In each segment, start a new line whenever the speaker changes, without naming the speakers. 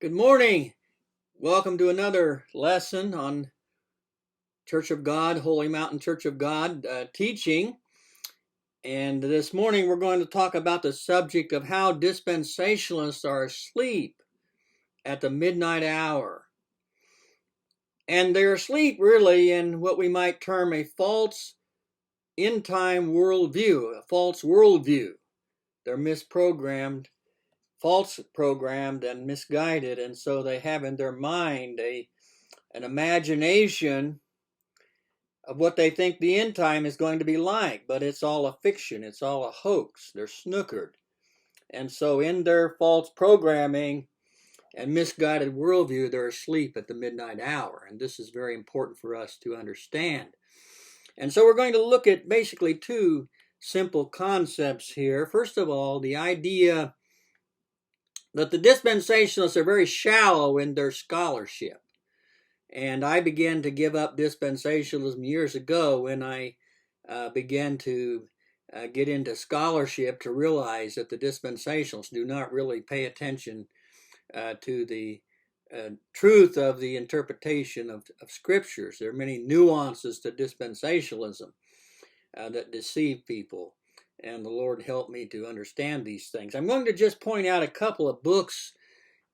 Good morning. Welcome to another lesson on Church of God, Holy Mountain Church of God teaching. And this morning we're going to talk about the subject of how dispensationalists are asleep at the midnight hour. And they're asleep really in what we might term a false end-time worldview, a false worldview. They're misprogrammed, false programmed and misguided, and so they have in their mind an imagination of what they think the end time is going to be like, but it's all a fiction, it's all a hoax. They're snookered. And so in their false programming and misguided worldview, they're asleep at the midnight hour. And this is very important for us to understand. And so we're going to look at basically two simple concepts here. First of all, the idea that the dispensationalists are very shallow in their scholarship. And I began to give up dispensationalism years ago when I began to get into scholarship to realize that the dispensationalists do not really pay attention to the truth of the interpretation of scriptures. There are many nuances to dispensationalism that deceive people, and the Lord helped me to understand these things. I'm going to just point out a couple of books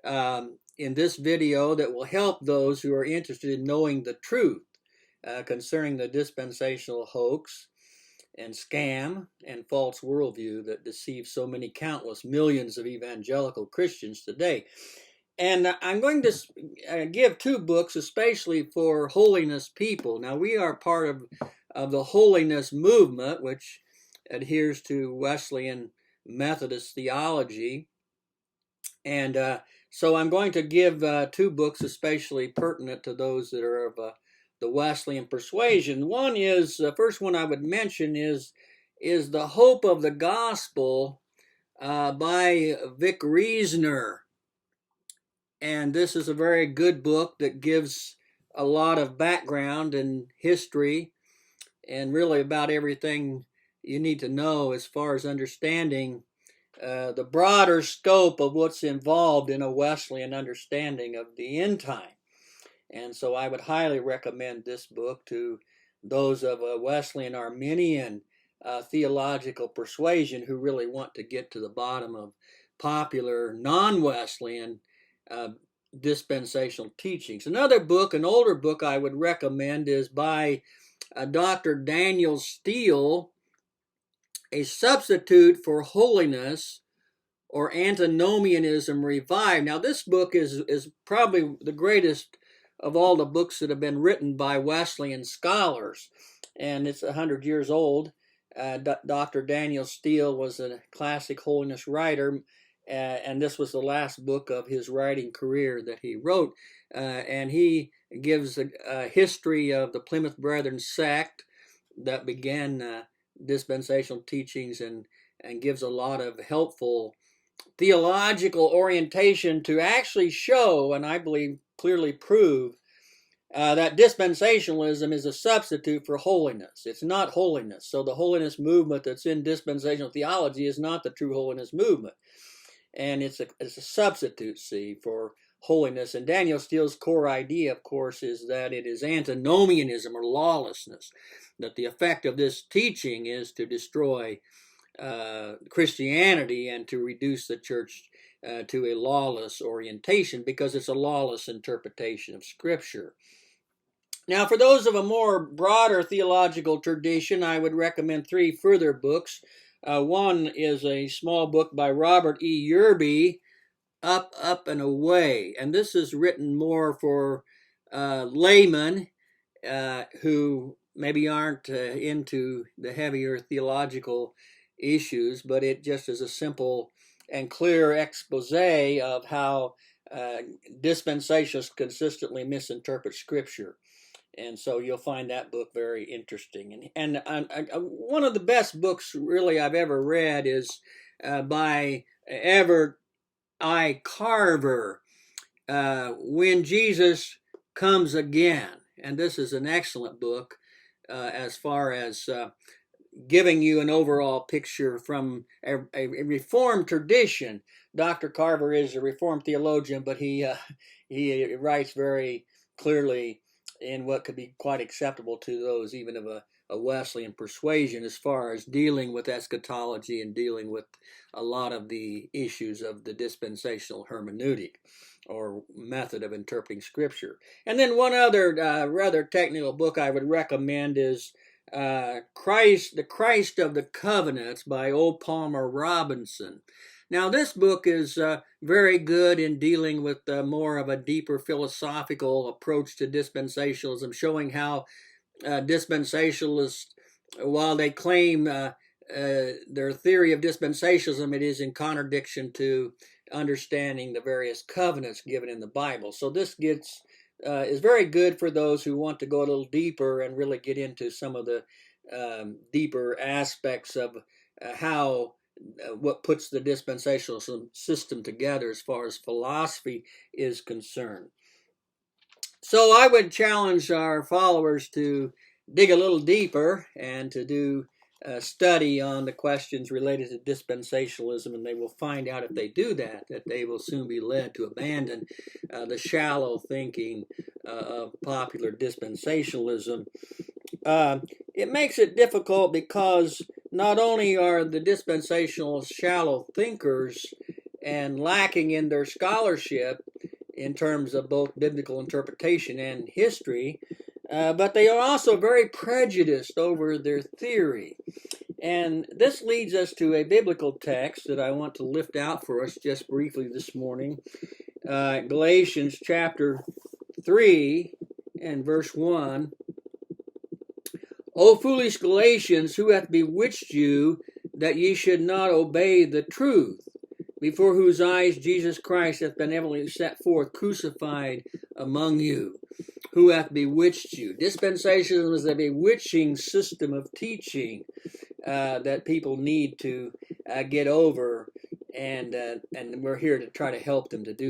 in this video that will help those who are interested in knowing the truth concerning the dispensational hoax and scam and false worldview that deceives so many countless millions of evangelical Christians today. And I'm going to give two books especially for holiness people. Now, we are part of the holiness movement, which adheres to Wesleyan Methodist theology. And so I'm going to give two books especially pertinent to those that are of the Wesleyan persuasion. One is, the first one I would mention is The Hope of the Gospel by Vic Reasoner. And this is a very good book that gives a lot of background and history and really about everything you need to know as far as understanding the broader scope of what's involved in a Wesleyan understanding of the end time. And so I would highly recommend this book to those of a Wesleyan Arminian theological persuasion who really want to get to the bottom of popular non-Wesleyan dispensational teachings. Another book, an older book I would recommend, is by Dr. Daniel Steele, A Substitute for Holiness, or Antinomianism Revived. Now, this book is probably the greatest of all the books that have been written by Wesleyan scholars, and it's 100 years old. Dr. Daniel Steele was a classic holiness writer, and this was the last book of his writing career that he wrote. And he gives a history of the Plymouth Brethren sect that began dispensational teachings and gives a lot of helpful theological orientation to actually show, and I believe clearly prove, that dispensationalism is a substitute for holiness. It's not holiness. So the holiness movement that's in dispensational theology is not the true holiness movement. And it's a substitute, see, for holiness. And Daniel Steele's core idea, of course, is that it is antinomianism or lawlessness, that the effect of this teaching is to destroy Christianity and to reduce the church to a lawless orientation because it's a lawless interpretation of Scripture. Now, for those of a more broader theological tradition, I would recommend three further books. One is a small book by Robert E. Yerby, Up, Up, and Away. And this is written more for laymen who maybe aren't into the heavier theological issues, but it just is a simple and clear expose of how dispensationalists consistently misinterpret Scripture. And so you'll find that book very interesting. And one of the best books really I've ever read is by Everett I. Carver, When Jesus Comes Again. And this is an excellent book as far as giving you an overall picture from a Reformed tradition. Dr. Carver is a Reformed theologian, but he writes very clearly in what could be quite acceptable to those even of a Wesleyan persuasion as far as dealing with eschatology and dealing with a lot of the issues of the dispensational hermeneutic or method of interpreting Scripture. And then one other rather technical book I would recommend is the Christ of the Covenants by O. Palmer Robinson. Now, this book is very good in dealing with more of a deeper philosophical approach to dispensationalism, showing how dispensationalists, while they claim their theory of dispensationalism, it is in contradiction to understanding the various covenants given in the Bible. So this is very good for those who want to go a little deeper and really get into some of the deeper aspects of how what puts the dispensational system together as far as philosophy is concerned. So I would challenge our followers to dig a little deeper and to do a study on the questions related to dispensationalism, and they will find out if they do that they will soon be led to abandon the shallow thinking of popular dispensationalism. It makes it difficult because not only are the dispensationalists shallow thinkers and lacking in their scholarship in terms of both biblical interpretation and history, but they are also very prejudiced over their theory. And this leads us to a biblical text that I want to lift out for us just briefly this morning. Galatians chapter 3 and verse 1. O foolish Galatians, who hath bewitched you, that ye should not obey the truth, before whose eyes Jesus Christ hath been evidently set forth, crucified among you? Who hath bewitched you? Dispensationalism is a bewitching system of teaching that people need to get over, and we're here to try to help them to do that.